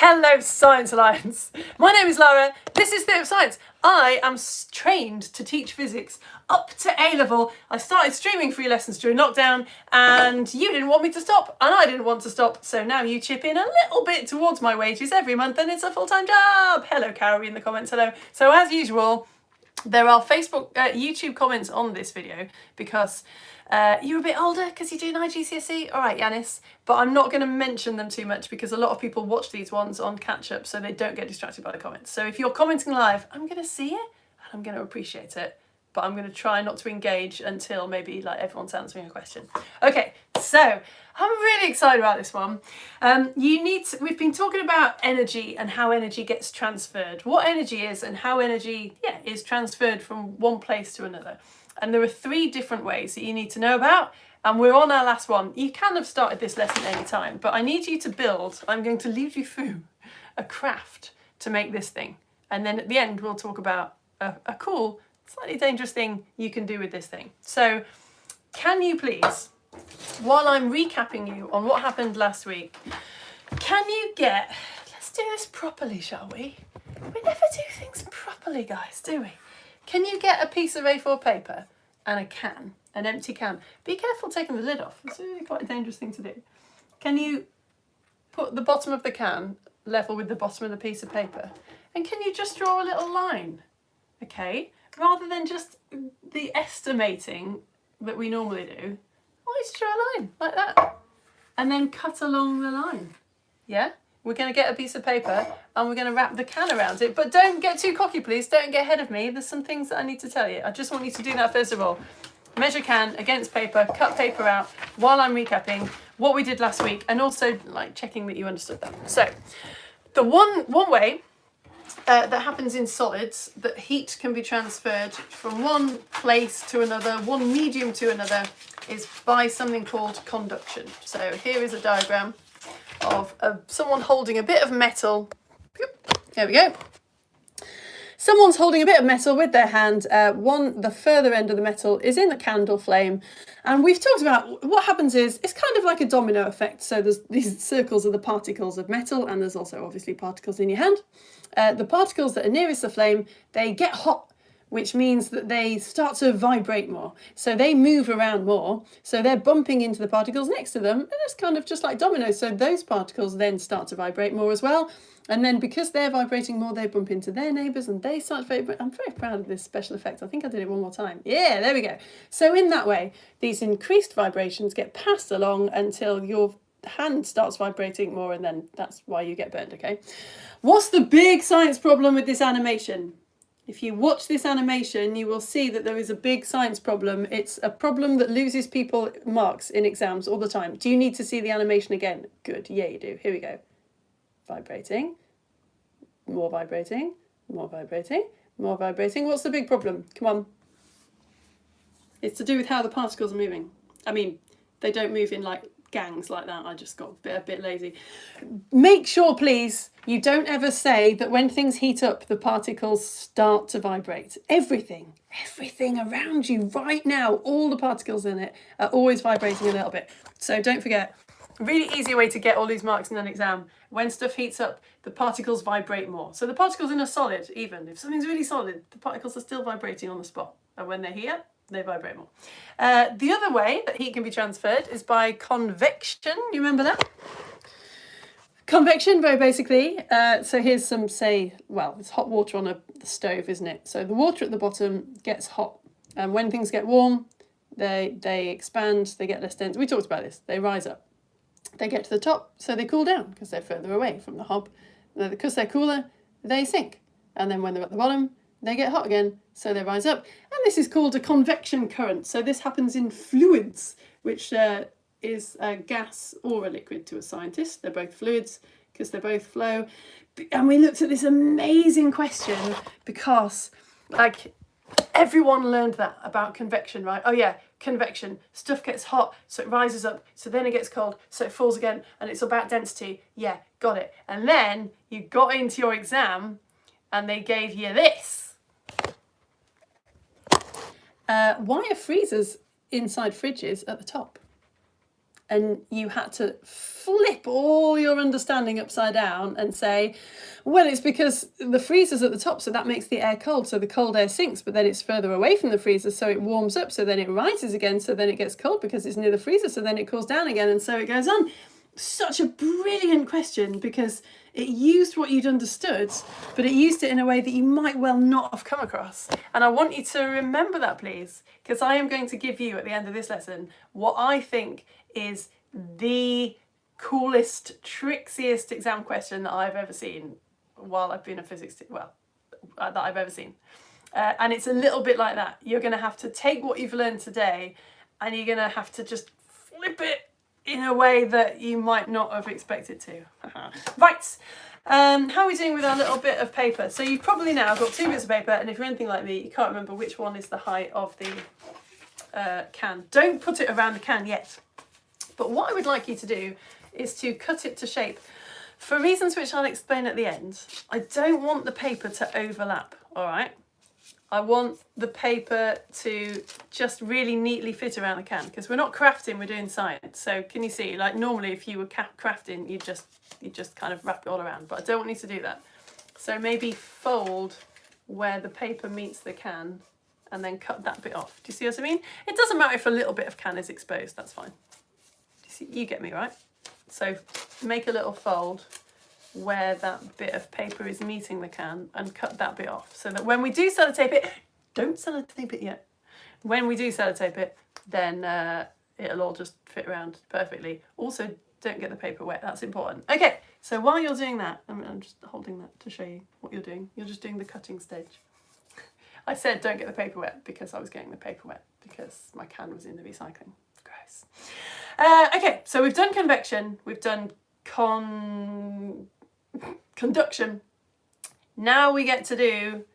Hello Science Alliance! My name is Lara, this is Theatre of Science. I am trained to teach physics up to A-level. I started streaming free lessons during lockdown and you didn't want me to stop and I didn't want to stop, so now you chip in a little bit towards my wages every month and it's a full-time job. Hello Carrie in the comments, hello. So as usual, there are YouTube comments on this video because you're a bit older because you're doing IGCSE. All right, Yanis, but I'm not going to mention them too much because a lot of people watch these ones on catch-up so they don't get distracted by the comments. So if you're commenting live, I'm going to see it and I'm going to appreciate it, but I'm going to try not to engage until maybe like everyone's answering a question. Okay, so I'm really excited about this one. We've been talking about energy and how energy gets transferred, what energy is and how energy is transferred from one place to another. And there are 3 different ways that you need to know about, and we're on our last one. You can have started this lesson any time, but I need you to build, I'm going to lead you through a craft to make this thing. And then at the end, we'll talk about a cool, slightly dangerous thing you can do with this thing. So can you please, while I'm recapping you on what happened last week, can you let's do this properly, shall we? We never do things properly, guys, do we? Can you get a piece of A4 paper and a can, an empty can? Be careful taking the lid off. It's really quite a dangerous thing to do. Can you put the bottom of the can level with the bottom of the piece of paper? And can you just draw a little line? Okay, rather than just the estimating that we normally do, always draw a line like that. And then cut along the line. Yeah? We're going to get a piece of paper and we're going to wrap the can around it. But don't get too cocky, please. Don't get ahead of me. There's some things that I need to tell you. I just want you to do that first of all. Measure can against paper, cut paper out while I'm recapping what we did last week and also like checking that you understood that. So the one way that happens in solids, that heat can be transferred from one place to another, one medium to another, is by something called conduction. So here is a diagram of someone holding a bit of metal. There we go. Someone's holding a bit of metal with their hand. The further end of the metal is in the candle flame. And we've talked about what happens is, it's kind of like a domino effect. So there's these circles are the particles of metal, and there's also obviously particles in your hand. The particles that are nearest the flame, they get hot, which means that they start to vibrate more. So they move around more. So they're bumping into the particles next to them. And it's kind of just like dominoes. So those particles then start to vibrate more as well. And then because they're vibrating more, they bump into their neighbours and they start to vibrate. I'm very proud of this special effect. I think I did it one more time. Yeah, there we go. So in that way, these increased vibrations get passed along until your hand starts vibrating more, and then that's why you get burned, okay? What's the big science problem with this animation? If you watch this animation, you will see that there is a big science problem. It's a problem that loses people marks in exams all the time. Do you need to see the animation again? Good, yeah you do. Here we go. Vibrating, more vibrating, more vibrating, more vibrating. What's the big problem? Come on. It's to do with how the particles are moving. I mean, they don't move in like gangs like that. I just got a bit lazy. Make sure, please, you don't ever say that when things heat up, the particles start to vibrate. Everything around you right now, all the particles in it are always vibrating a little bit. So don't forget, a really easy way to get all these marks in an exam, when stuff heats up, the particles vibrate more. So the particles in a solid, even if something's really solid, the particles are still vibrating on the spot. And when they heat up, they vibrate more. The other way that heat can be transferred is by convection. You remember that? Convection, very basically. So here's some, it's hot water on the stove, isn't it? So the water at the bottom gets hot. And when things get warm, they expand, they get less dense. We talked about this. They rise up. They get to the top, so they cool down because they're further away from the hob. Because they're cooler, they sink. And then when they're at the bottom, they get hot again, so they rise up. And this is called a convection current. So this happens in fluids, which is a gas or a liquid to a scientist. They're both fluids because they both flow. And we looked at this amazing question because, like, everyone learned that about convection, right? Oh yeah, convection. Stuff gets hot, so it rises up, so then it gets cold, so it falls again, and it's about density. Yeah, got it. And then you got into your exam and they gave you this. Why are freezers inside fridges at the top? and you had to flip all your understanding upside down and say, well, it's because the freezer's at the top, so that makes the air cold, so the cold air sinks, but then it's further away from the freezer, so it warms up, so then it rises again, so then it gets cold because it's near the freezer, so then it cools down again, and so it goes on. Such a brilliant question, because it used what you'd understood, but it used it in a way that you might well not have come across. And I want you to remember that, please, because I am going to give you at the end of this lesson what I think is the coolest, trixiest exam question that I've ever seen while I've been a physics that I've ever seen. And it's a little bit like that. You're going to have to take what you've learned today and you're going to have to just flip it in a way that you might not have expected to. Right, how are we doing with our little bit of paper? So you've probably now got 2 bits of paper, and if you're anything like me, you can't remember which one is the height of the can. Don't put it around the can yet. But what I would like you to do is to cut it to shape. For reasons which I'll explain at the end, I don't want the paper to overlap, all right? I want the paper to just really neatly fit around the can, because we're not crafting, we're doing science. So can you see, like normally if you were crafting, you just kind of wrap it all around, but I don't want you to do that. So maybe fold where the paper meets the can and then cut that bit off. Do you see what I mean? It doesn't matter if a little bit of can is exposed, that's fine. You get me, right? So make a little fold where that bit of paper is meeting the can and cut that bit off, so that when we do sellotape it, don't sellotape it yet. When we do sellotape it, then it'll all just fit around perfectly. Also, don't get the paper wet, that's important. Okay, so while you're doing that, I'm just holding that to show you what you're doing. You're just doing the cutting stage. I said don't get the paper wet because I was getting the paper wet because my can was in the recycling. Gross. Okay, so we've done convection, we've done conduction. Now we get to do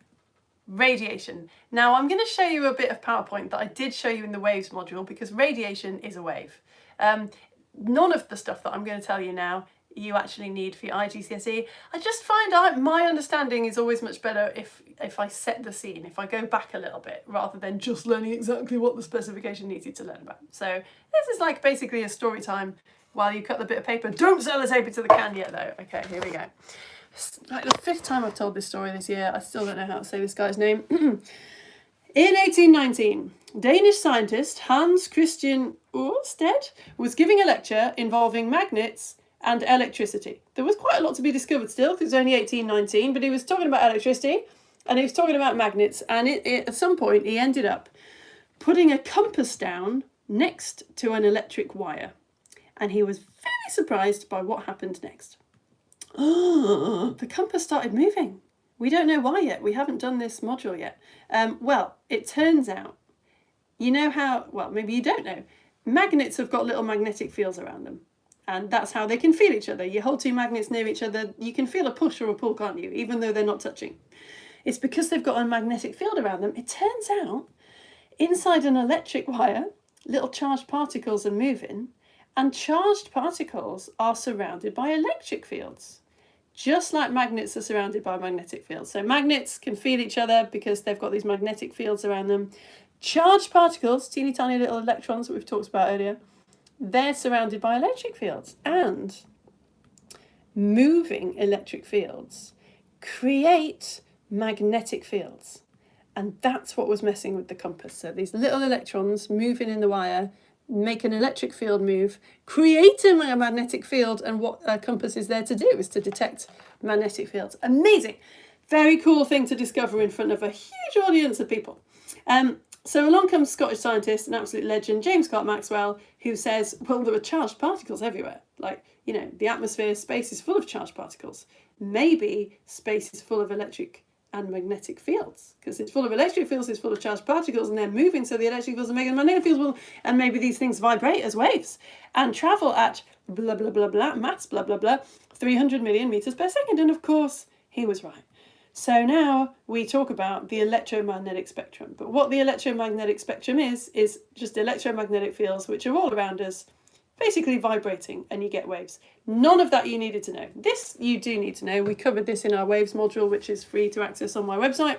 radiation. Now I'm going to show you a bit of PowerPoint that I did show you in the waves module, because radiation is a wave. None of the stuff that I'm going to tell you now you actually need for your IGCSE. I just find my understanding is always much better if I set the scene, if I go back a little bit, rather than just learning exactly what the specification needs you to learn about. So this is like basically a story time while you cut the bit of paper. Don't sellotape it to the can yet though. Okay, here we go. Like the 5th time I've told this story this year, I still don't know how to say this guy's name. In 1819, Danish scientist Hans Christian Ørsted was giving a lecture involving magnets and electricity. There was quite a lot to be discovered still, because it was only 1819, but he was talking about electricity and he was talking about magnets, and at some point he ended up putting a compass down next to an electric wire, and he was very surprised by what happened next. Oh, the compass started moving. We don't know why yet. We haven't done this module yet. Well, it turns out, you know how, well, maybe you don't know, magnets have got little magnetic fields around them. And that's how they can feel each other. You hold 2 magnets near each other, you can feel a push or a pull, can't you? Even though they're not touching. It's because they've got a magnetic field around them. It turns out, inside an electric wire, little charged particles are moving, and charged particles are surrounded by electric fields. Just like magnets are surrounded by magnetic fields. So magnets can feel each other because they've got these magnetic fields around them. Charged particles, teeny tiny little electrons that we've talked about earlier, they're surrounded by electric fields, and moving electric fields create magnetic fields. And that's what was messing with the compass. So these little electrons moving in the wire make an electric field move, creating a magnetic field, and what a compass is there to do is to detect magnetic fields. Amazing. Very cool thing to discover in front of a huge audience of people. So along comes Scottish scientist, an absolute legend, James Clerk Maxwell, who says, well, there are charged particles everywhere. Like, you know, the atmosphere, space is full of charged particles. Maybe space is full of electric and magnetic fields, because it's full of electric fields, it's full of charged particles, and they're moving, so the electric fields are making magnetic fields, and maybe these things vibrate as waves and travel at blah, blah, blah, blah, maths, blah, blah, blah, 300 million meters per second. And of course, he was right. So now we talk about the electromagnetic spectrum. But what the electromagnetic spectrum is just electromagnetic fields which are all around us, basically vibrating, and you get waves. None of that you needed to know. This you do need to know. We covered this in our waves module, which is free to access on my website.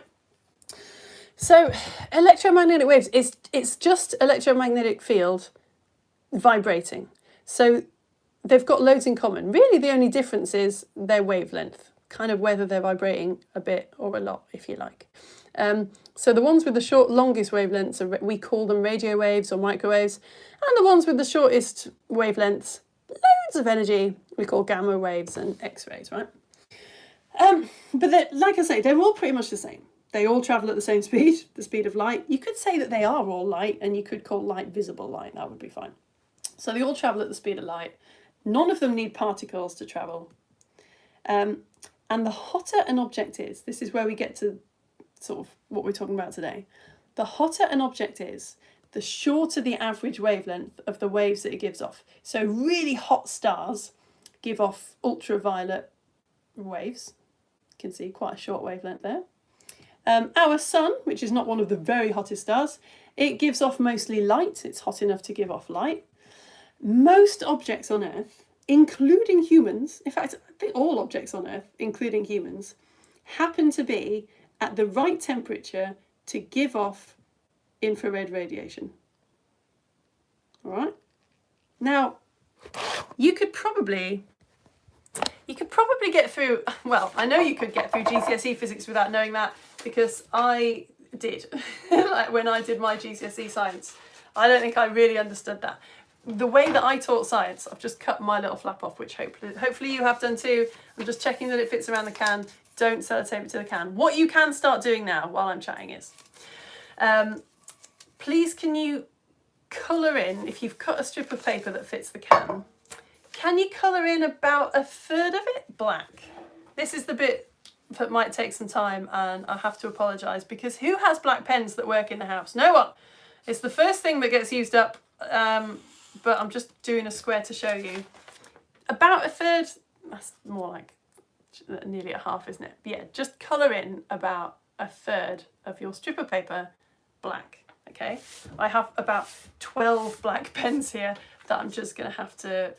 So electromagnetic waves, it's just electromagnetic field vibrating. So they've got loads in common. Really, the only difference is their wavelength, kind of whether they're vibrating a bit or a lot, if you like. So the ones with the longest wavelengths, we call them radio waves or microwaves, and the ones with the shortest wavelengths, loads of energy, we call gamma waves and X-rays, right? But like I say, they're all pretty much the same. They all travel at the same speed, the speed of light. You could say that they are all light, and you could call light visible light, that would be fine. So they all travel at the speed of light. None of them need particles to travel. And the hotter an object is, this is where we get to sort of what we're talking about today. The hotter an object is, the shorter the average wavelength of the waves that it gives off. So really hot stars give off ultraviolet waves. You can see quite a short wavelength there. Our sun, which is not one of the very hottest stars, it gives off mostly light. It's hot enough to give off light. Most objects on Earth, including humans, in fact, I think all objects on Earth, including humans, happen to be at the right temperature to give off infrared radiation. All right? Now, you could probably get through, well, I know you could get through GCSE physics without knowing that, because I did, like when I did my GCSE science. I don't think I really understood that. The way that I taught science, I've just cut my little flap off, which hopefully you have done too. I'm just checking that it fits around the can. Don't sellotape it to the can. What you can start doing now while I'm chatting is, please can you colour in, if you've cut a strip of paper that fits the can you colour in about a third of it black? This is the bit that might take some time, and I have to apologise, because who has black pens that work in the house? No one. It's the first thing that gets used up, but I'm just doing a square to show you. About a third, that's more like nearly a half, isn't it? But yeah, just colour in about a third of your strip of paper black, okay? I have about 12 black pens here that I'm just going to have to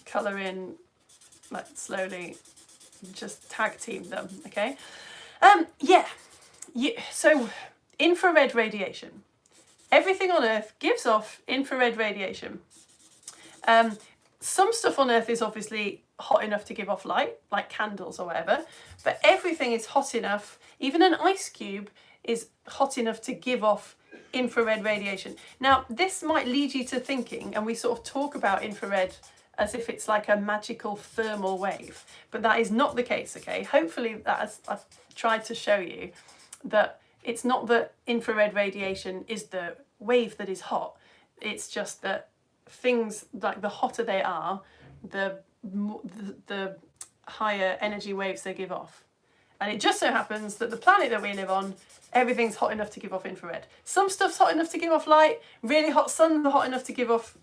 colour in, like, slowly, just tag team them, okay? So infrared radiation. Everything on Earth gives off infrared radiation. Some stuff on Earth is obviously hot enough to give off light, like candles or whatever, but everything is hot enough, even an ice cube is hot enough to give off infrared radiation. Now, this might lead you to thinking, and we sort of talk about infrared as if it's like a magical thermal wave, but that is not the case, okay? Hopefully I've tried to show you that it's not that infrared radiation is the wave that is hot, it's just that things, like the hotter they are, the higher energy waves they give off. And it just so happens that the planet that we live on, everything's hot enough to give off infrared. Some stuff's hot enough to give off light, really hot sun hot enough to give off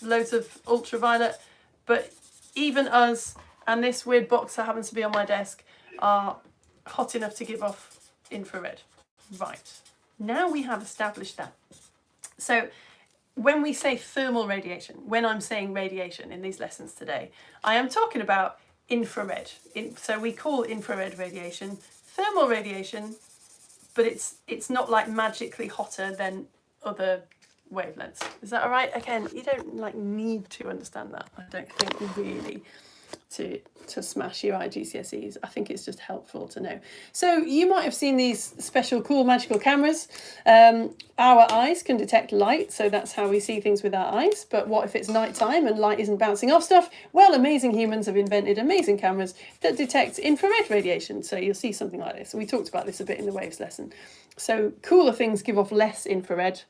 loads of ultraviolet, but even us and this weird box that happens to be on my desk are hot enough to give off infrared. Right, now we have established that. So when we say thermal radiation, when I'm saying radiation in these lessons today, I am talking about infrared. So we call infrared radiation thermal radiation, but it's not like magically hotter than other wavelengths. Is that all right? Again, you don't like need to understand that, I don't think, really, to smash your IGCSEs. I think it's just helpful to know. So you might have seen these special cool magical cameras. Our eyes can detect light, so that's how we see things with our eyes. But what if it's nighttime and light isn't bouncing off stuff? Well, amazing humans have invented amazing cameras that detect infrared radiation. So you'll see something like this. We talked about this a bit in the waves lesson. So cooler things give off less infrared,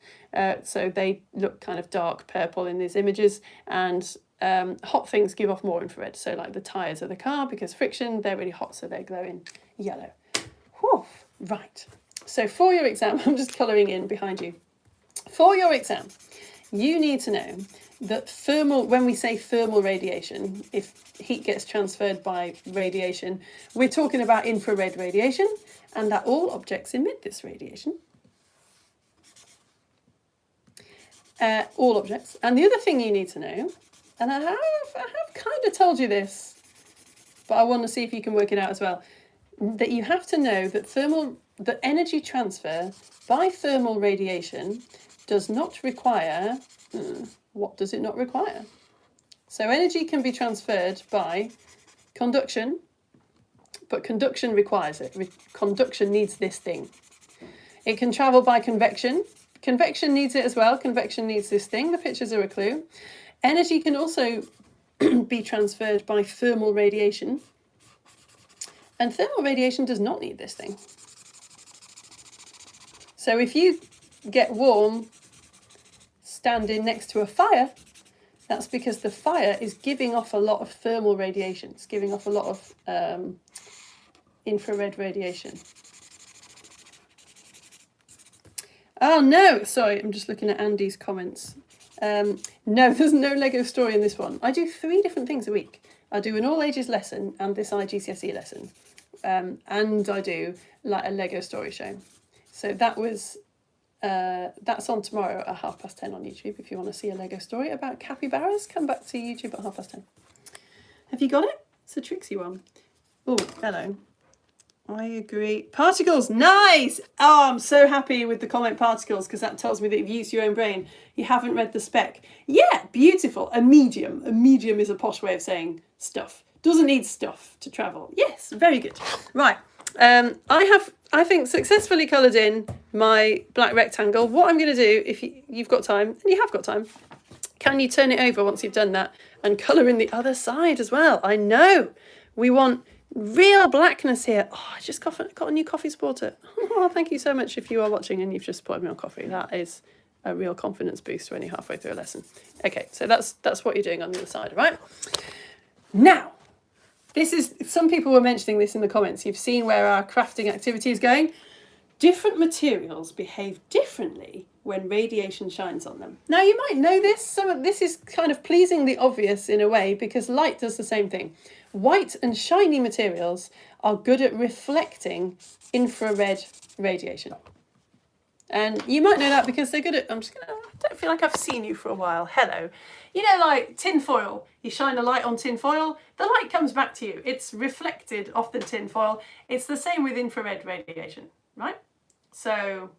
so they look kind of dark purple in these images, and hot things give off more infrared, so like the tyres of the car, because friction, they're really hot, so they're glowing yellow. Whew. Right, so for your exam, I'm just colouring in behind you. For your exam, you need to know that when we say thermal radiation, if heat gets transferred by radiation, we're talking about infrared radiation, and that all objects emit this radiation. All objects. And the other thing you need to know, and I have kind of told you this, but I want to see if you can work it out as well, that you have to know that energy transfer by thermal radiation does not require what does it not require? So energy can be transferred by conduction, but conduction requires it. Conduction needs this thing. It can travel by convection. Convection needs it as well. Convection needs this thing. The pictures are a clue. Energy can also be transferred by thermal radiation. And thermal radiation does not need this thing. So if you get warm standing next to a fire, that's because the fire is giving off a lot of thermal radiation. It's giving off a lot of infrared radiation. Oh no, sorry, I'm just looking at Andy's comments. No, there's no Lego story in this one. I do 3 different things a week. I do an all ages lesson and this IGCSE lesson. And I do like a Lego story show. So that was, that's on tomorrow at 10:30 on YouTube. If you want to see a Lego story about capybaras, come back to YouTube at 10:30. Have you got it? It's a tricksy one. Oh, hello. I agree. Particles, nice! Oh, I'm so happy with the comment particles because that tells me that you've used your own brain. You haven't read the spec. Yeah, beautiful. A medium. A medium is a posh way of saying stuff. Doesn't need stuff to travel. Yes, very good. Right. I think, successfully coloured in my black rectangle. What I'm going to do, if you've got time, and you have got time, can you turn it over once you've done that and colour in the other side as well? I know. We want real blackness here. Oh, I just got a new coffee supporter. Oh, thank you so much if you are watching and you've just supported me on coffee. That is a real confidence boost when you're halfway through a lesson. Okay, so that's what you're doing on the other side, right? Now, this is, some people were mentioning this in the comments. You've seen where our crafting activity is going. Different materials behave differently when radiation shines on them. Now, you might know this. Some of this is kind of pleasingly obvious in a way because light does the same thing. White and shiny materials are good at reflecting infrared radiation. And you might know that because they're good at, I don't feel like I've seen you for a while. Hello. You know, like tin foil. You shine a light on tin foil, the light comes back to you. It's reflected off the tin foil. It's the same with infrared radiation, right? So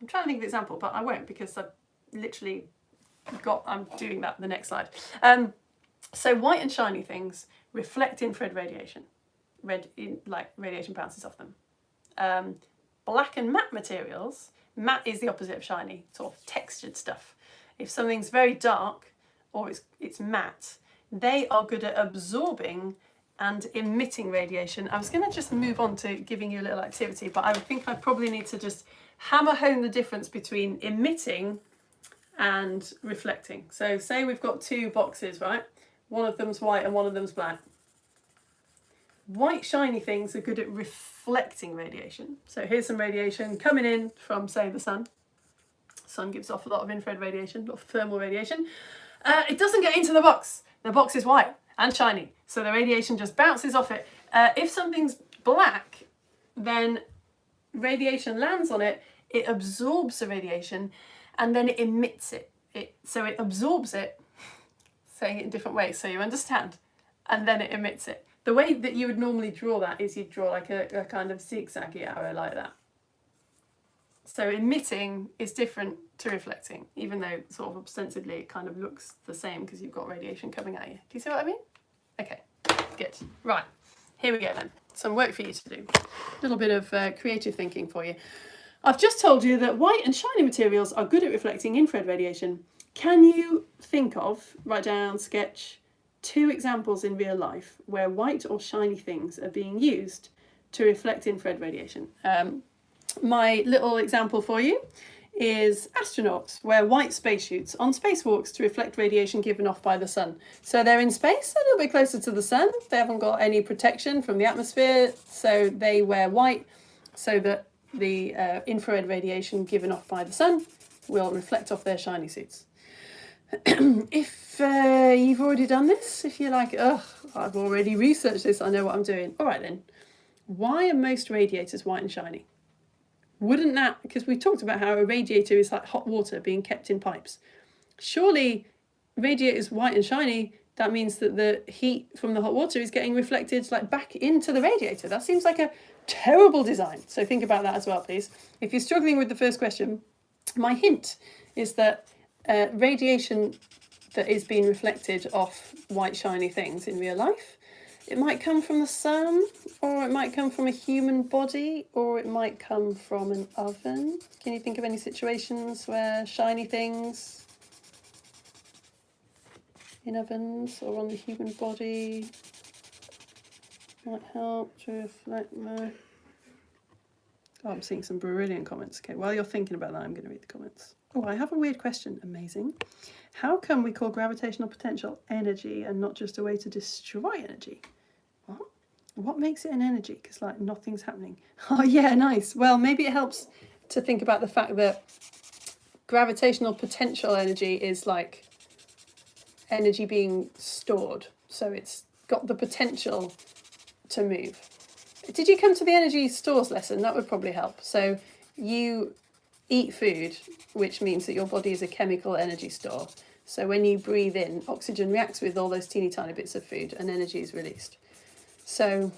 I'm trying to think of an example, but I won't because I've literally I'm doing that the next slide. So white and shiny things reflect infrared radiation. Radiation bounces off them. Black and matte materials, matte is the opposite of shiny, sort of textured stuff. If something's very dark or it's matte, they are good at absorbing and emitting radiation. I was going to just move on to giving you a little activity, but I think I probably need to just hammer home the difference between emitting and reflecting. So say we've got 2 boxes, right? One of them's white and one of them's black. White shiny things are good at reflecting radiation. So here's some radiation coming in from, say, the sun. Sun gives off a lot of infrared radiation, a lot of thermal radiation. It doesn't get into the box. The box is white and shiny, so the radiation just bounces off it. If something's black, then radiation lands on it, it absorbs the radiation, and then it emits it. So it absorbs it, saying it in different ways so you understand, and then it emits it. The way that you would normally draw that is you'd draw like a kind of zigzaggy arrow like that. So emitting is different to reflecting, even though sort of ostensibly it kind of looks the same because you've got radiation coming at you. Do you see what I mean? Okay, good. Right, here we go then. Some work for you to do. A little bit of creative thinking for you. I've just told you that white and shiny materials are good at reflecting infrared radiation. Can you think of, write down, sketch, 2 examples in real life where white or shiny things are being used to reflect infrared radiation? My little example for you is astronauts wear white spacesuits on spacewalks to reflect radiation given off by the sun. So they're in space, a little bit closer to the sun. They haven't got any protection from the atmosphere, so they wear white so that the infrared radiation given off by the sun will reflect off their shiny suits. If you've already done this, if you're like, oh, I've already researched this, I know what I'm doing. All right then, why are most radiators white and shiny? Wouldn't that, because we talked about how a radiator is like hot water being kept in pipes. Surely radiators white and shiny, that means that the heat from the hot water is getting reflected like back into the radiator. That seems like a terrible design. So think about that as well, please. If you're struggling with the first question, my hint is that radiation that is being reflected off white shiny things in real life. It might come from the sun, or it might come from a human body, or it might come from an oven. Can you think of any situations where shiny things in ovens or on the human body might help to reflect my... Oh, I'm seeing some brilliant comments. Okay, while you're thinking about that, I'm going to read the comments. Oh, I have a weird question. Amazing. How come we call gravitational potential energy and not just a way to destroy energy? What? What makes it an energy? Because, like, nothing's happening. Oh, yeah, nice. Well, maybe it helps to think about the fact that gravitational potential energy is like energy being stored. So it's got the potential to move. Did you come to the energy stores lesson? That would probably help. So you eat food, which means that your body is a chemical energy store. So when you breathe in, oxygen reacts with all those teeny tiny bits of food and energy is released. So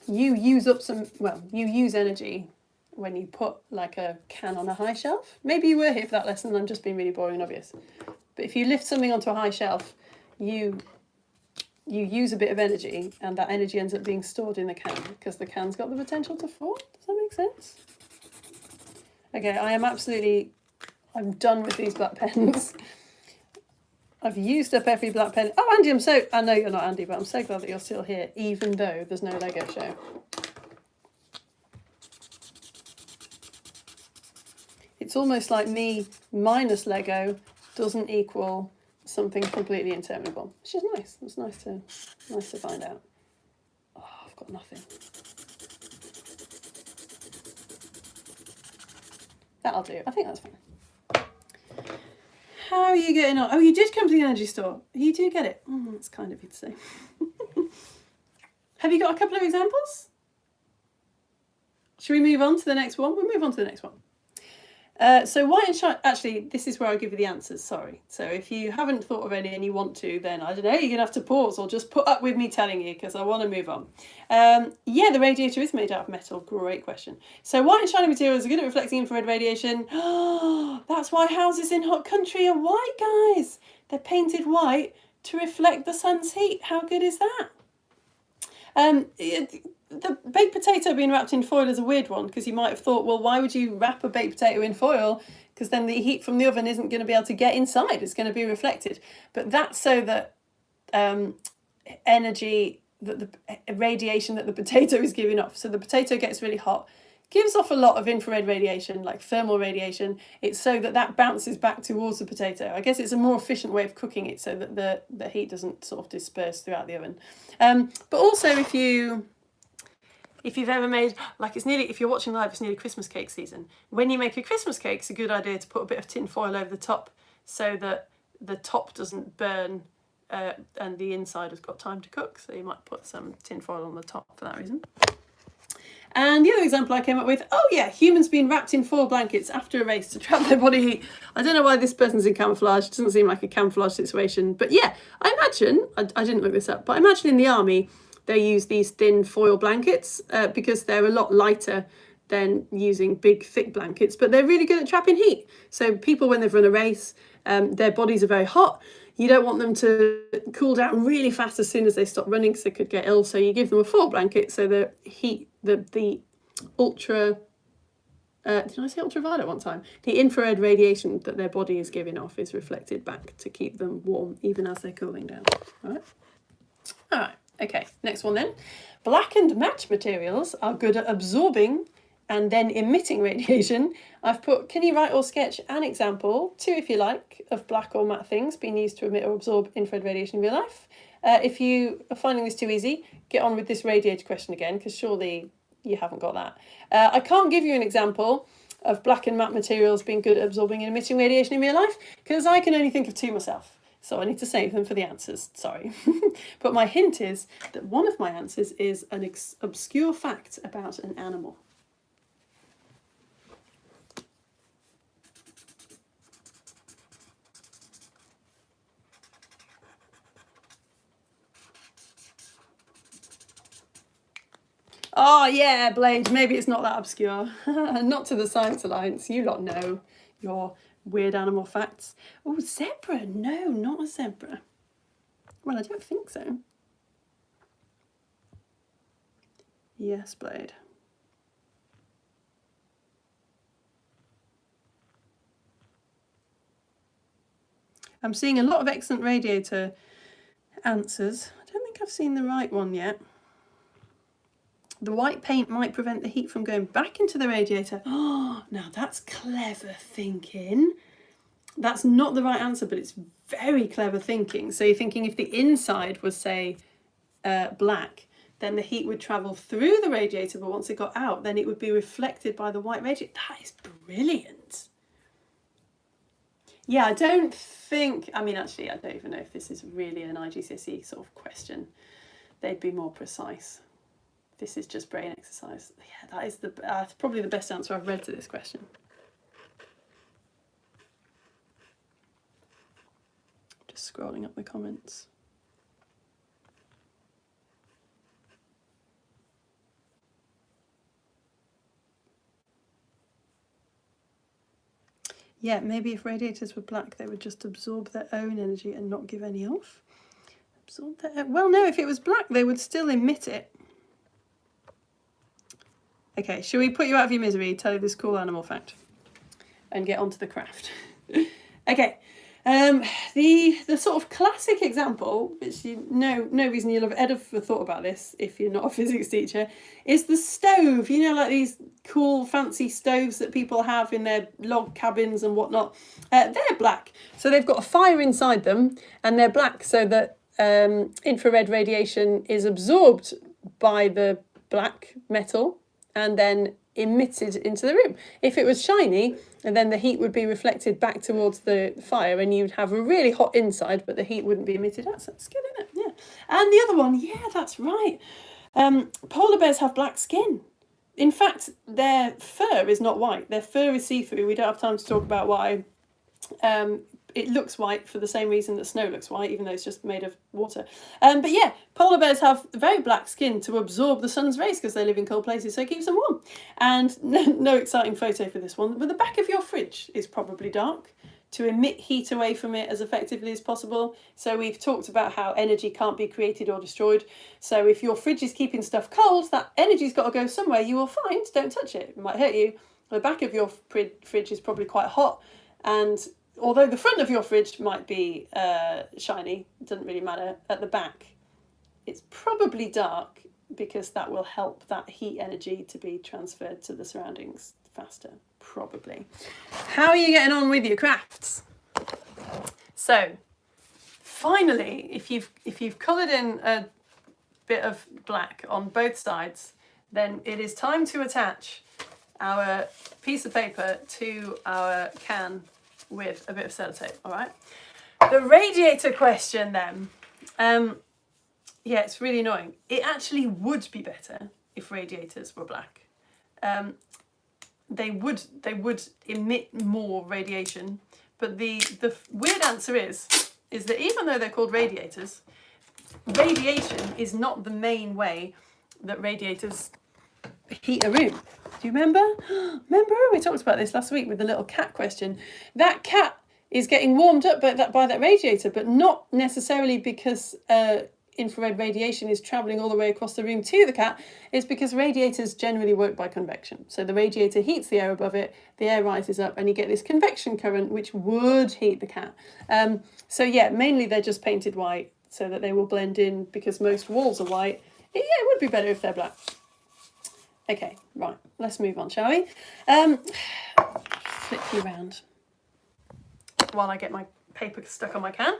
you use up you use energy when you put like a can on a high shelf. Maybe you were here for that lesson and I'm just being really boring and obvious. But if you lift something onto a high shelf, you use a bit of energy and that energy ends up being stored in the can because the can's got the potential to fall. Does that make sense? Okay, I'm done with these black pens. I've used up every black pen. Oh, Andy, I know you're not Andy, but I'm so glad that you're still here, even though there's no Lego show. It's almost like me minus Lego doesn't equal something completely interminable, which is nice. It's nice to find out. Oh, I've got nothing. That'll do. I think that's fine. How are you getting on? Oh, you did come to the energy store. You do get it. Oh, that's kind of you to say. Have you got a couple of examples? Should we move on to the next one? We'll move on to the next one. So white and shiny, actually, this is where I give you the answers, sorry. So if you haven't thought of any and you want to, then I don't know, you're going to have to pause or just put up with me telling you because I want to move on. Yeah, the radiator is made out of metal. Great question. So white and shiny materials are good at reflecting infrared radiation. Oh, that's why houses in hot country are white, guys. They're painted white to reflect the sun's heat. How good is that? The baked potato being wrapped in foil is a weird one because you might have thought, well, why would you wrap a baked potato in foil? Because then the heat from the oven isn't going to be able to get inside. It's going to be reflected. But that's so that energy, that the radiation that the potato is giving off. So the potato gets really hot, gives off a lot of infrared radiation, like thermal radiation. It's so that that bounces back towards the potato. I guess it's a more efficient way of cooking it so that the heat doesn't sort of disperse throughout the oven. But also if you've ever made, like if you're watching live, it's nearly Christmas cake season. When you make a Christmas cake, it's a good idea to put a bit of tin foil over the top so that the top doesn't burn and the inside has got time to cook. So you might put some tin foil on the top for that reason. And the other example I came up with, oh yeah, humans being wrapped in foil blankets after a race to trap their body heat. I don't know why this person's in camouflage. It doesn't seem like a camouflage situation. But yeah, I imagine, I didn't look this up, but I imagine in the army, they use these thin foil blankets because they're a lot lighter than using big, thick blankets, but they're really good at trapping heat. So people, when they've run a race, their bodies are very hot. You don't want them to cool down really fast as soon as they stop running because they could get ill. So you give them a foil blanket so the heat, the ultra, did I say ultraviolet one time? The infrared radiation that their body is giving off is reflected back to keep them warm even as they're cooling down. All right. Okay, next one then. Black and matte materials are good at absorbing and then emitting radiation. I've put, can you write or sketch an example, 2 if you like, of black or matte things being used to emit or absorb infrared radiation in real life? If you are finding this too easy, get on with this radiator question again, because surely you haven't got that. I can't give you an example of black and matte materials being good at absorbing and emitting radiation in real life, because I can only think of 2 myself. So I need to save them for the answers, sorry. But my hint is that one of my answers is an obscure fact about an animal. Oh yeah, Blade, maybe it's not that obscure. Not to the Science Alliance, you lot know your weird animal facts. Oh, zebra. No, not a zebra. Well, I don't think so. Yes, Blade. I'm seeing a lot of excellent radiator answers. I don't think I've seen the right one yet. The white paint might prevent the heat from going back into the radiator. Oh, now that's clever thinking. That's not the right answer, but it's very clever thinking. So you're thinking if the inside was, say, black, then the heat would travel through the radiator, but once it got out, then it would be reflected by the white radiator. That is brilliant. Yeah, I don't think, I mean, actually, I don't even know if this is really an IGCSE sort of question. They'd be more precise. This is just brain exercise. Yeah, that is probably the best answer I've read to this question. Just scrolling up the comments. Yeah, maybe if radiators were black, they would just absorb their own energy and not give any off. Absorb their own. Well, no, if it was black, they would still emit it. Okay, shall we put you out of your misery, tell you this cool animal fact, and get onto the craft? Okay, the sort of classic example, which no reason you'll have ever thought about this if you're not a physics teacher, is the stove. You know, like these cool fancy stoves that people have in their log cabins and whatnot. They're black, so they've got a fire inside them, and they're black so that infrared radiation is absorbed by the black metal and then emitted into the room. If it was shiny, and then the heat would be reflected back towards the fire, and you'd have a really hot inside, but the heat wouldn't be emitted out. So that's good, isn't it? Yeah. And the other one, yeah, that's right. Polar bears have black skin. In fact, their fur is not white. Their fur is see-through. We don't have time to talk about why. It looks white for the same reason that snow looks white, even though it's just made of water. But yeah, polar bears have very black skin to absorb the sun's rays because they live in cold places, so it keeps them warm. And no exciting photo for this one, but the back of your fridge is probably dark to emit heat away from it as effectively as possible. So we've talked about how energy can't be created or destroyed. So if your fridge is keeping stuff cold, that energy's got to go somewhere. You will find, don't touch it, it might hurt you. The back of your fridge is probably quite hot, and although the front of your fridge might be shiny, it doesn't really matter, at the back it's probably dark because that will help that heat energy to be transferred to the surroundings faster, probably. How are you getting on with your crafts? So, finally, if you've coloured in a bit of black on both sides, then it is time to attach our piece of paper to our can with a bit of sellotape, all right? The radiator question then. Yeah, it's really annoying. It actually would be better if radiators were black. They would emit more radiation, but the weird answer is that even though they're called radiators, radiation is not the main way that radiators heat a room. Do you remember? Remember we talked about this last week with the little cat question. That cat is getting warmed up by that radiator, but not necessarily because infrared radiation is travelling all the way across the room to the cat. It's because radiators generally work by convection. So the radiator heats the air above it, the air rises up, and you get this convection current which would heat the cat. So yeah, mainly they're just painted white so that they will blend in because most walls are white. Yeah, it would be better if they're black. Okay, right, let's move on, shall we? Flip you round while I get my paper stuck on my can.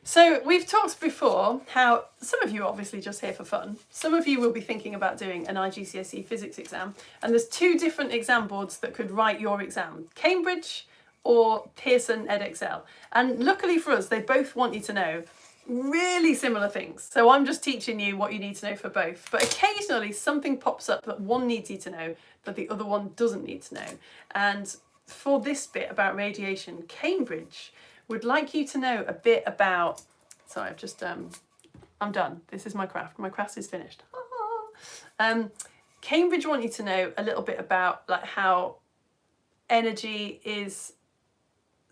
So we've talked before how some of you are obviously just here for fun. Some of you will be thinking about doing an IGCSE physics exam, and there's two different exam boards that could write your exam, Cambridge or Pearson EdXL. And luckily for us, they both want you to know really similar things. So I'm just teaching you what you need to know for both. But occasionally something pops up that one needs you to know, but the other one doesn't need to know. And for this bit about radiation, Cambridge would like you to know a bit about, sorry, I've just, I'm done. This is my craft. My craft is finished. Cambridge want you to know a little bit about like how energy is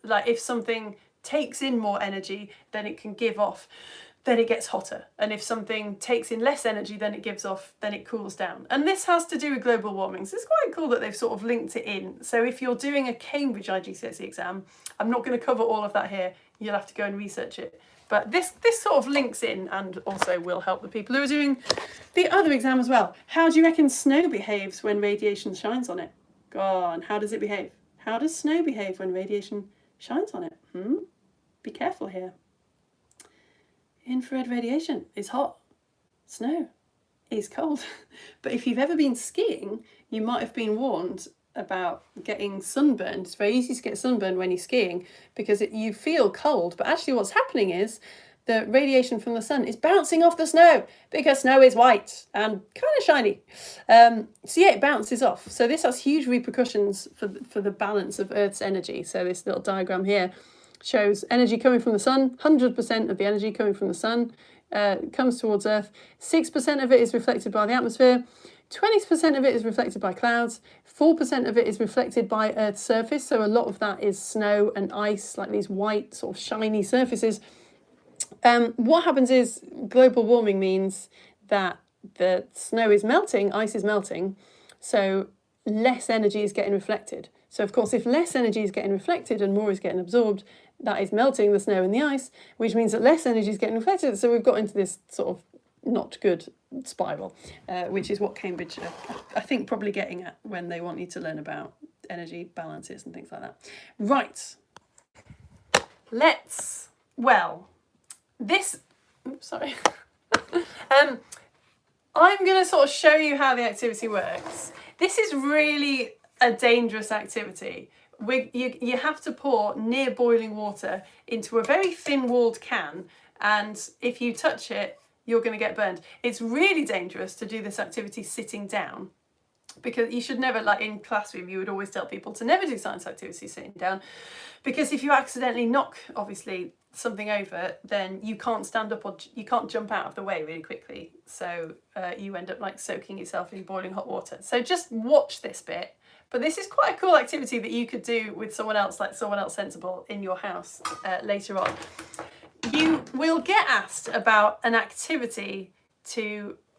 like if something takes in more energy than it can give off, then it gets hotter. And if something takes in less energy than it gives off, then it cools down. And this has to do with global warming. So it's quite cool that they've sort of linked it in. So if you're doing a Cambridge IGCSE exam, I'm not going to cover all of that here. You'll have to go and research it. But this sort of links in and also will help the people who are doing the other exam as well. How do you reckon snow behaves when radiation shines on it? Go on, how does it behave? How does snow behave when radiation shines on it? Be careful here. Infrared radiation is hot. Snow is cold. But if you've ever been skiing, you might have been warned about getting sunburned. It's very easy to get sunburned when you're skiing because you feel cold, but actually what's happening is the radiation from the sun is bouncing off the snow because snow is white and kind of shiny. So yeah, it bounces off. So this has huge repercussions for the balance of Earth's energy. So this little diagram here shows energy coming from the sun. 100% of the energy coming from the sun comes towards Earth. 6% of it is reflected by the atmosphere. 20% of it is reflected by clouds. 4% of it is reflected by Earth's surface. So a lot of that is snow and ice, like these white sort of shiny surfaces. What happens is global warming means that the snow is melting, ice is melting, so less energy is getting reflected. So of course, if less energy is getting reflected and more is getting absorbed, that is melting the snow and the ice, which means that less energy is getting reflected. So we've got into this sort of not good spiral, which is what Cambridge are, I think, probably getting at when they want you to learn about energy balances and things like that. Right. I'm going to sort of show you how the activity works. This is really a dangerous activity. You have to pour near boiling water into a very thin-walled can, and if you touch it, you're going to get burned. It's really dangerous to do this activity sitting down, because you should never, like in classroom, you would always tell people to never do science activities sitting down, because if you accidentally knock, obviously, something over, then you can't stand up or you can't jump out of the way really quickly. So you end up like soaking yourself in boiling hot water. So just watch this bit. But this is quite a cool activity that you could do with someone else, like someone else sensible in your house later on. You will get asked about an activity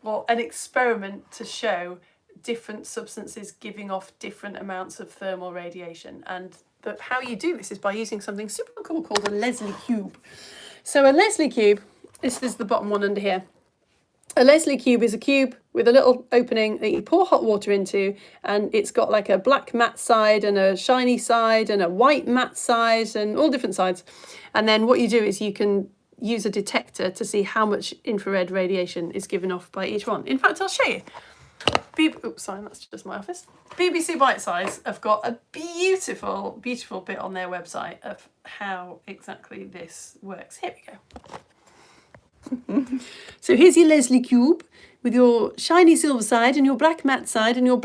or an experiment to show different substances giving off different amounts of thermal radiation. And how you do this is by using something super cool called a Leslie cube. So a Leslie cube, this is the bottom one under here. A Leslie cube is a cube with a little opening that you pour hot water into, and it's got like a black matte side and a shiny side and a white matte side and all different sides. And then what you do is you can use a detector to see how much infrared radiation is given off by each one. In fact, I'll show you. Oops, sorry, that's just my office. BBC Bite Size have got a beautiful, beautiful bit on their website of how exactly this works. Here we go. So here's your Leslie cube with your shiny silver side and your black matte side and your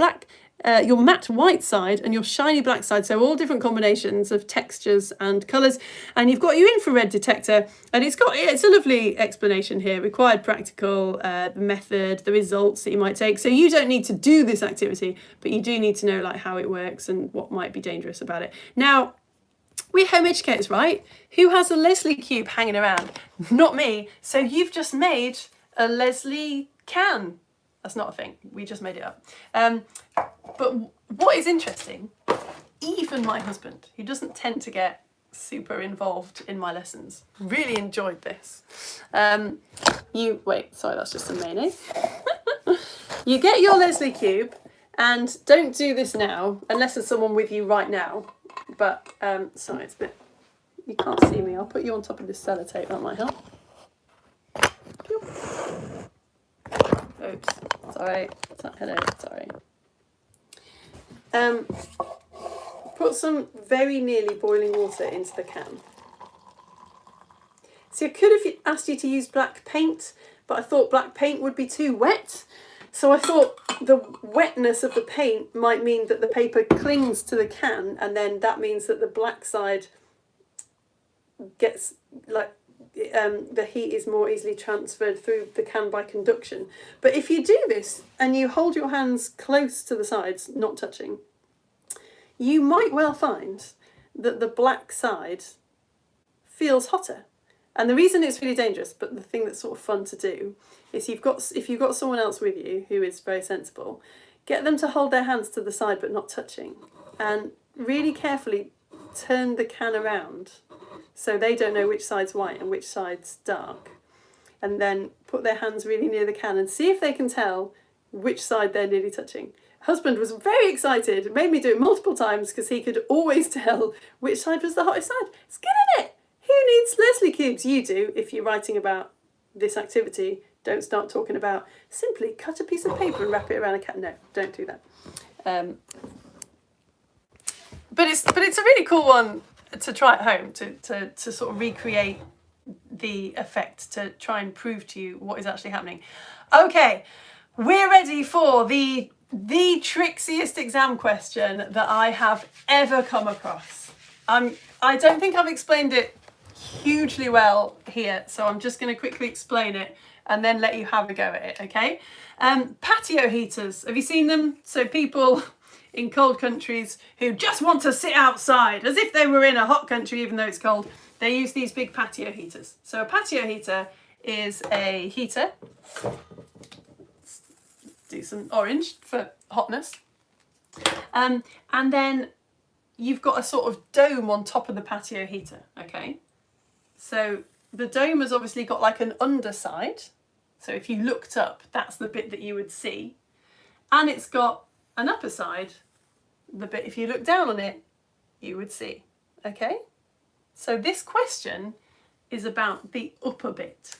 matte white side and your shiny black side. So all different combinations of textures and colours. And you've got your infrared detector, and it's a lovely explanation here. Required practical, the method, the results that you might take. So you don't need to do this activity, but you do need to know like how it works and what might be dangerous about it. Now, we're home educators, right? Who has a Leslie cube hanging around? Not me. So you've just made a Leslie can. That's not a thing. We just made it up. But what is interesting, even my husband, who doesn't tend to get super involved in my lessons, really enjoyed this. Wait, sorry, that's just some mayonnaise. You get your Leslie cube, and don't do this now, unless there's someone with you right now. But, sorry, it's a bit, you can't see me. I'll put you on top of this sellotape, that might help. Oops, sorry, hello, sorry. Put some very nearly boiling water into the can. So I could have asked you to use black paint, but I thought black paint would be too wet. So I thought the wetness of the paint might mean that the paper clings to the can, and then that means that the black side gets like the heat is more easily transferred through the can by conduction. But if you do this and you hold your hands close to the sides, not touching, you might well find that the black side feels hotter. And the reason it's really dangerous, but the thing that's sort of fun to do, is if you've got someone else with you who is very sensible, get them to hold their hands to the side but not touching, and really carefully turn the can around so they don't know which side's white and which side's dark. And then put their hands really near the can and see if they can tell which side they're nearly touching. Husband was very excited, made me do it multiple times because he could always tell which side was the hottest side. It's good, isn't it? Who needs Leslie cubes? You do, if you're writing about this activity. Don't start talking about simply cut a piece of paper and wrap it around a cat. No, don't do that. But it's a really cool one to try at home, to sort of recreate the effect, to try and prove to you what is actually happening. Okay, we're ready for the trickiest exam question that I have ever come across. I don't think I've explained it hugely well here, so I'm just going to quickly explain it and then let you have a go at it, okay? Patio heaters, have you seen them? So people in cold countries who just want to sit outside as if they were in a hot country even though it's cold, they use these big patio heaters. So a patio heater is a heater, let's do some orange for hotness, and then you've got a sort of dome on top of the patio heater, okay? So the dome has obviously got like an underside. So if you looked up, that's the bit that you would see. And it's got an upper side, the bit if you look down on it, you would see, okay? So this question is about the upper bit.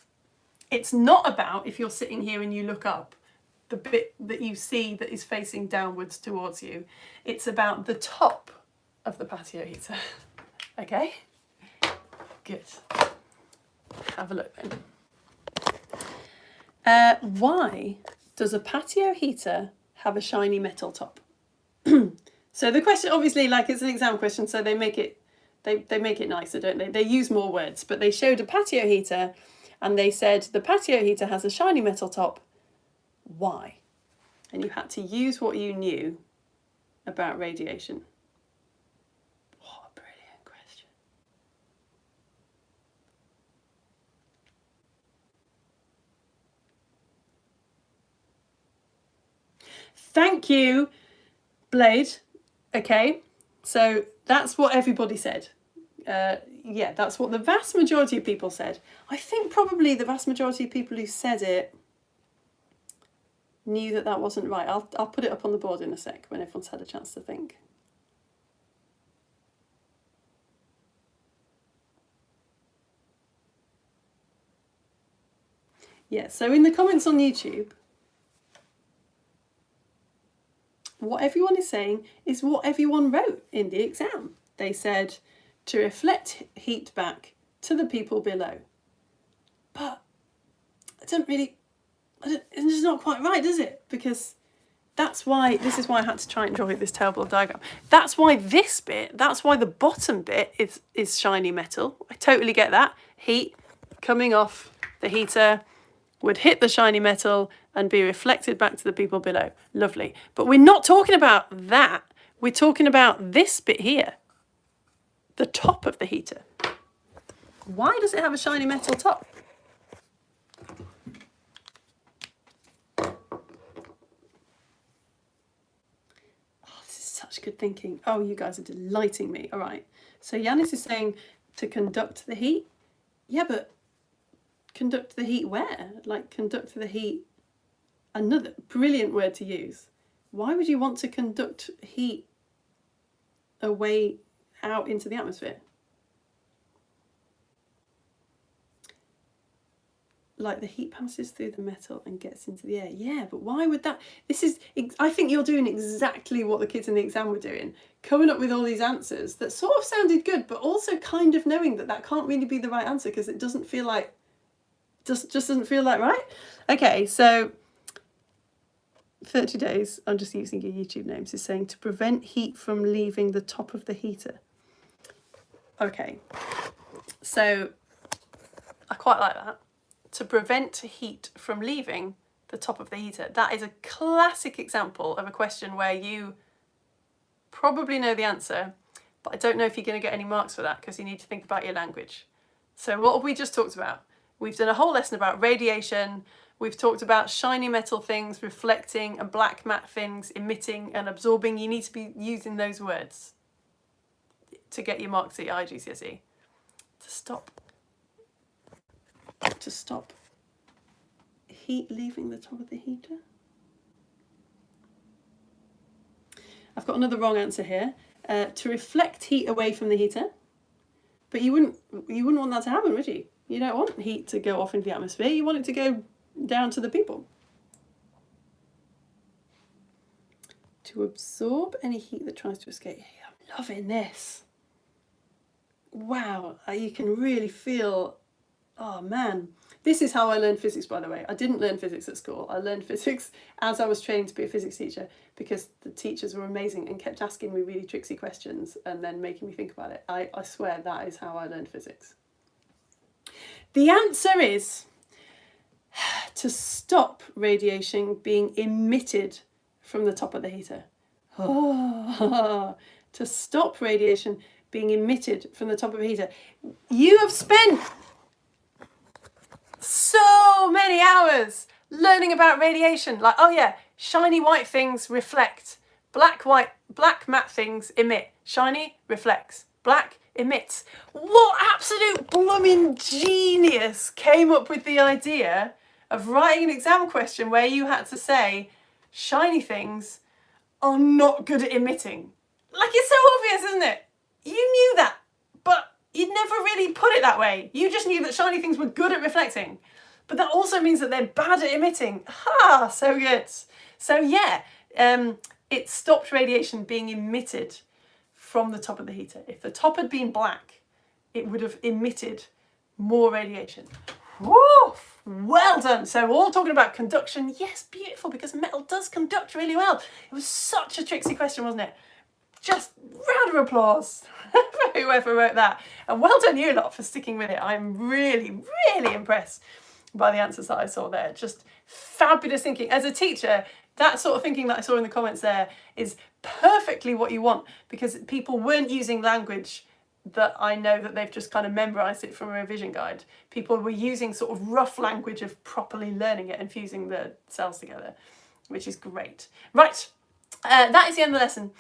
It's not about, if you're sitting here and you look up, the bit that you see that is facing downwards towards you. It's about the top of the patio heater, okay? Good. Have a look then. Why does a patio heater have a shiny metal top? So the question, obviously, like it's an exam question, so they make it nicer, don't they? They use more words, but they showed a patio heater and they said the patio heater has a shiny metal top. Why? And you had to use what you knew about radiation. What a brilliant question. Thank you, Blade. Okay, so that's what everybody said. Yeah, that's what the vast majority of people said. I think probably the vast majority of people who said it knew that that wasn't right. I'll put it up on the board in a sec when everyone's had a chance to think. Yeah, so in the comments on YouTube, what everyone is saying is what everyone wrote in the exam. They said to reflect heat back to the people below. But it's just not quite right, does it? Because this is why I had to try and draw this terrible diagram. That's why this bit, that's why the bottom bit is shiny metal. I totally get that. Heat coming off the heater would hit the shiny metal and be reflected back to the people below. Lovely. But we're not talking about that. We're talking about this bit here. The top of the heater. Why does it have a shiny metal top? Such good thinking. Oh, you guys are delighting me. All right. So Yanis is saying to conduct the heat. Yeah, but conduct the heat where? Like conduct the heat, another brilliant word to use. Why would you want to conduct heat away out into the atmosphere? Like the heat passes through the metal and gets into the air. Yeah, but why would that? I think you're doing exactly what the kids in the exam were doing, coming up with all these answers that sort of sounded good, but also kind of knowing that can't really be the right answer because it doesn't feel like, just doesn't feel like right. Okay, so 30 days, I'm just using your YouTube names, is saying to prevent heat from leaving the top of the heater. Okay, so I quite like that. To prevent heat from leaving the top of the heater. That is a classic example of a question where you probably know the answer, but I don't know if you're going to get any marks for that because you need to think about your language. So what have we just talked about? We've done a whole lesson about radiation. We've talked about shiny metal things reflecting and black matte things emitting and absorbing. You need to be using those words to get your marks at your IGCSE. To stop heat leaving the top of the heater. I've got another wrong answer here. To reflect heat away from the heater. But you wouldn't want that to happen, would you? You don't want heat to go off into the atmosphere. You want it to go down to the people. To absorb any heat that tries to escape. I'm loving this. Wow, you can really feel, oh man. This is how I learned physics, by the way. I didn't learn physics at school. I learned physics as I was training to be a physics teacher because the teachers were amazing and kept asking me really tricksy questions and then making me think about it. I swear that is how I learned physics. The answer is to stop radiation being emitted from the top of the heater. Oh, to stop radiation being emitted from the top of a heater. You have spent so many hours learning about radiation. Like, oh yeah, shiny white things reflect. Black matte things emit. Shiny reflects. Black emits. What absolute blooming genius came up with the idea of writing an exam question where you had to say shiny things are not good at emitting? Like, it's so obvious, isn't it? You knew that, but you'd never really put it that way. You just knew that shiny things were good at reflecting. But that also means that they're bad at emitting. Ha! So good. So yeah, it stopped radiation being emitted from the top of the heater. If the top had been black, it would have emitted more radiation. Woo! Well done. So we're all talking about conduction. Yes, beautiful, because metal does conduct really well. It was such a tricksy question, wasn't it? Just round of applause for whoever wrote that. And well done you lot for sticking with it. I'm really, really impressed by the answers that I saw there. Just fabulous thinking. As a teacher, that sort of thinking that I saw in the comments there is perfectly what you want, because people weren't using language that I know that they've just kind of memorised it from a revision guide. People were using sort of rough language of properly learning it and fusing the cells together, which is great. Right, that is the end of the lesson.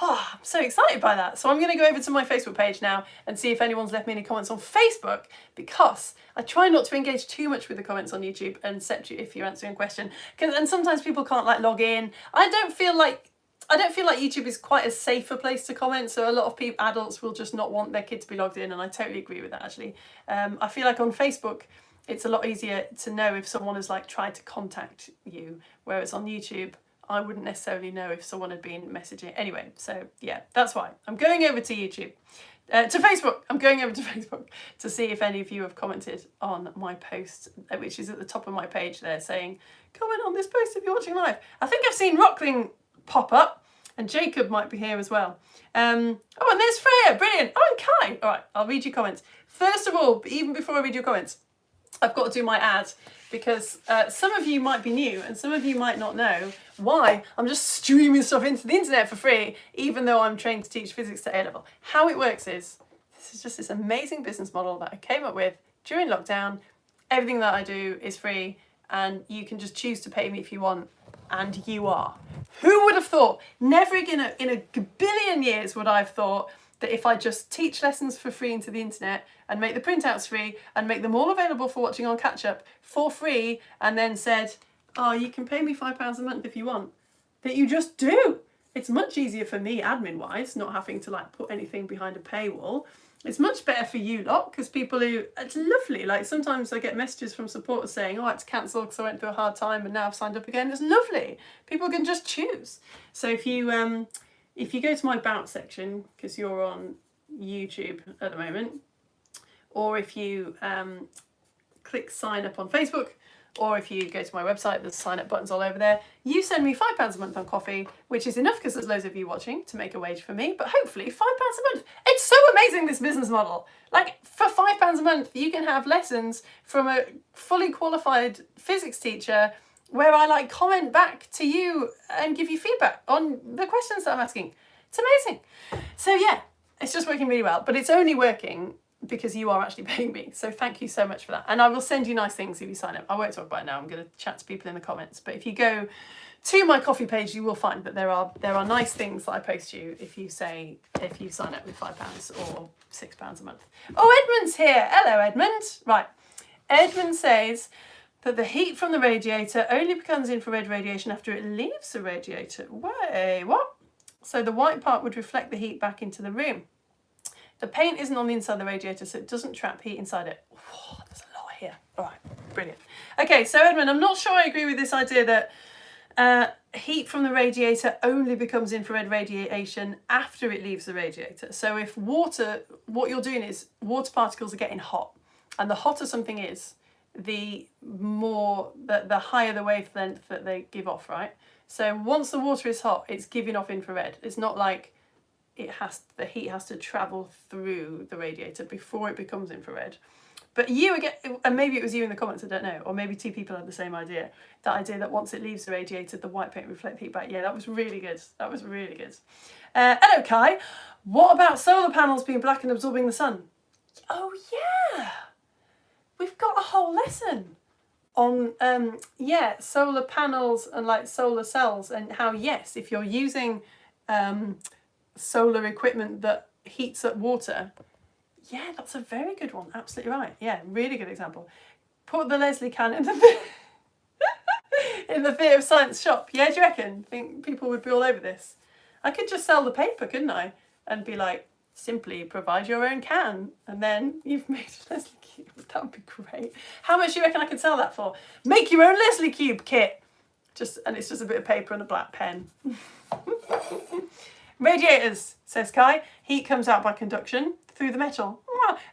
Oh, I'm so excited by that. So I'm going to go over to my Facebook page now and see if anyone's left me any comments on Facebook, because I try not to engage too much with the comments on YouTube, except if you're answering a question. And sometimes people can't like log in. I don't feel like YouTube is quite a safer place to comment, so a lot of people, adults, will just not want their kid to be logged in, and I totally agree with that actually. I feel like on Facebook it's a lot easier to know if someone has like tried to contact you, whereas on YouTube I wouldn't necessarily know if someone had been messaging. Anyway, so yeah, that's why I'm going over to YouTube. To Facebook, I'm going over to Facebook to see if any of you have commented on my post, which is at the top of my page there, saying, comment on this post if you're watching live. I think I've seen Rockling pop up, and Jacob might be here as well. Oh, and there's Freya, brilliant. Oh, and Kai. All right, I'll read your comments. First of all, even before I read your comments, I've got to do my ad, because some of you might be new and some of you might not know why I'm just streaming stuff into the internet for free, even though I'm trained to teach physics to A-level. How it works is, this is just this amazing business model that I came up with during lockdown. Everything that I do is free, and you can just choose to pay me if you want, and you are. Who would have thought? Never in a billion years would I have thought that if I just teach lessons for free into the internet and make the printouts free and make them all available for watching on catch up for free, and then said, oh, you can pay me £5 a month if you want, that you just do. It's much easier for me admin wise, not having to like put anything behind a paywall. It's much better for you lot, because people who, it's lovely. Like sometimes I get messages from supporters saying, oh, I had to cancel because I went through a hard time and now I've signed up again. It's lovely. People can just choose. So if you go to my About section, because you're on YouTube at the moment, or if you click sign up on Facebook, or if you go to my website, there's sign up buttons all over there. You send me £5 a month on coffee, which is enough because there's loads of you watching to make a wage for me, but hopefully £5 a month. It's so amazing, this business model. Like for £5 a month, you can have lessons from a fully qualified physics teacher where I like comment back to you and give you feedback on the questions that I'm asking. It's amazing. So yeah, It's just working really well, but it's only working because you are actually paying me. So thank you so much for that. And I will send you nice things if you sign up. I won't talk about it now. I'm going to chat to people in the comments. But if you go to my coffee page, you will find that there are nice things that I post you if you sign up with £5 or £6 a month. Oh, Edmund's here. Hello, Edmund. Right. Edmund says that the heat from the radiator only becomes infrared radiation after it leaves the radiator. Wait, what? So the white part would reflect the heat back into the room. The paint isn't on the inside of the radiator, so it doesn't trap heat inside it. Whoa, there's a lot here. All right, brilliant. Okay, so Edmund, I'm not sure I agree with this idea that heat from the radiator only becomes infrared radiation after it leaves the radiator. So if water, what you're doing is water particles are getting hot, and the hotter something is, the higher the wavelength that they give off, right? So once the water is hot, it's giving off infrared. It's not like the heat has to travel through the radiator before it becomes infrared. But you again, and maybe it was you in the comments, I don't know, or maybe two people had the same idea. That idea that once it leaves the radiator, the white paint reflects heat back. Yeah, that was really good. That was really good. Hello, Kai. What about solar panels being black and absorbing the sun? Oh yeah, we've got a whole lesson on solar panels and like solar cells, and how yes, if you're using solar equipment that heats up water, yeah, that's a very good one. Absolutely right. Yeah, really good example. Put the Leslie can in the in the Theatre of Science shop. Yeah, do you reckon? Think people would be all over this? I could just sell the paper, couldn't I? And be like, simply provide your own can, and then you've made a Leslie Cube. That would be great. How much do you reckon I could sell that for? Make your own Leslie Cube kit. And it's just a bit of paper and a black pen. Radiators, says Kai. Heat comes out by conduction through the metal,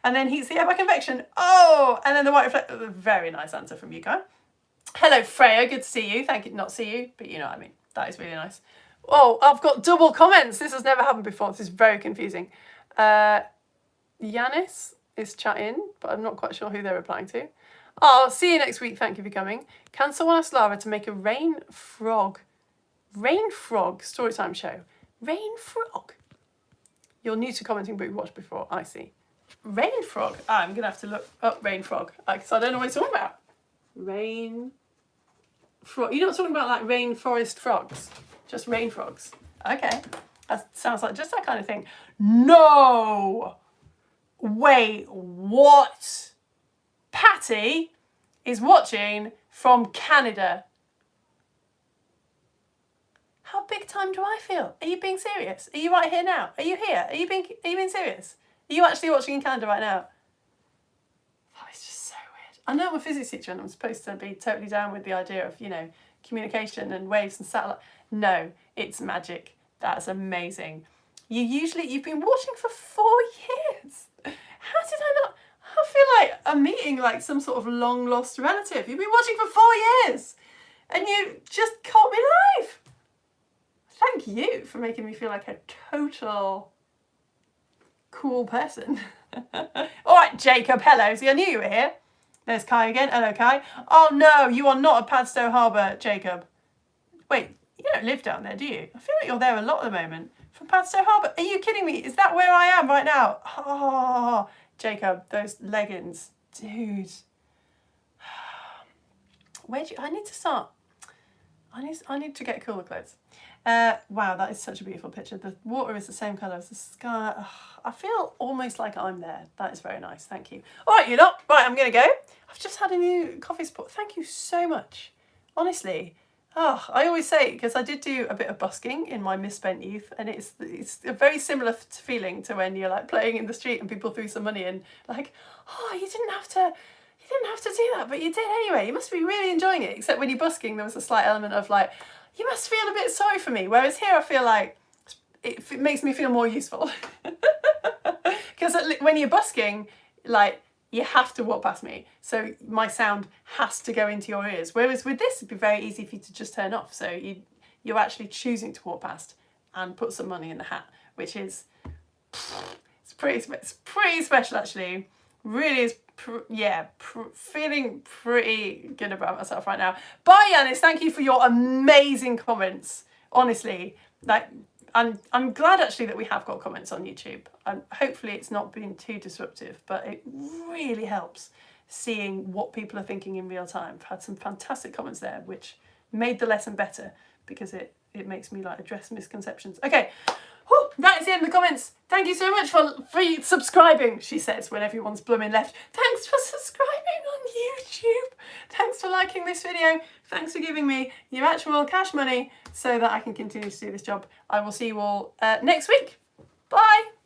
and then heats the air by convection. Oh, and then the white reflect. Very nice answer from you, Kai. Hello, Freya. Good to see you. Thank you. Not see you, but you know what I mean. That is really nice. Oh, I've got double comments. This has never happened before. This is very confusing. Yanis is chatting, but I'm not quite sure who they're replying to. Oh, see you next week. Thank you for coming. Can someone ask Lara to make a rain frog storytime show? Rain frog. You're new to commenting, but you've watched before. I see. Rain frog. I'm going to have to look up rain frog, because I don't know what you're talking about. Rain frog. You're not talking about like rainforest frogs, just rain frogs. Okay. That sounds like just that kind of thing. No! Wait, what? Patty is watching from Canada. How big time do I feel? Are you being serious? Are you right here now? Are you here? Are you being serious? Are you actually watching in Canada right now? Oh, it's just so weird. I know I'm a physics teacher and I'm supposed to be totally down with the idea of, communication and waves and satellite. No, it's magic. That's amazing. You've been watching for 4 years. How did I not? I feel like I'm meeting like some sort of long lost relative. You've been watching for 4 years and you just caught me live. Thank you for making me feel like a total cool person. All right, Jacob, hello. See, I knew you were here. There's Kai again. Hello, Kai. Oh, no, you are not at Padstow Harbour, Jacob. Wait, you don't live down there, do you? I feel like you're there a lot at the moment. From Padstow Harbour. Are you kidding me? Is that where I am right now? Oh, Jacob, those leggings. Dude. I need to start. I need to get cooler clothes. Wow, that is such a beautiful picture. The water is the same colour as the sky. Oh, I feel almost like I'm there. That is very nice. Thank you. All right, you lot. Right, I'm going to go. I've just had a new coffee spot. Thank you so much. Honestly. Oh, I always say, because I did do a bit of busking in my misspent youth, and it's a very similar feeling to when you're like playing in the street and people threw some money in, like, oh, you didn't have to do that, but you did anyway. You must be really enjoying it. Except when you're busking, there was a slight element of like, you must feel a bit sorry for me. Whereas here I feel like it makes me feel more useful. Because when you're busking, like, you have to walk past me. So my sound has to go into your ears. Whereas with this, it'd be very easy for you to just turn off. So you're actually choosing to walk past and put some money in the hat, which is, it's pretty special actually. Really is, feeling pretty good about myself right now. Bye, Yanis. Thank you for your amazing comments. Honestly, like, I'm glad actually that we have got comments on YouTube, and hopefully it's not been too disruptive, but it really helps seeing what people are thinking in real time. I've had some fantastic comments there which made the lesson better because it makes me like address misconceptions. Okay, whew, that is the end of the comments. Thank you so much for subscribing, she says when everyone's blooming left. Thanks for subscribing on YouTube. Thanks for liking this video. Thanks for giving me your actual cash money so that I can continue to do this job. I will see you all next week. Bye.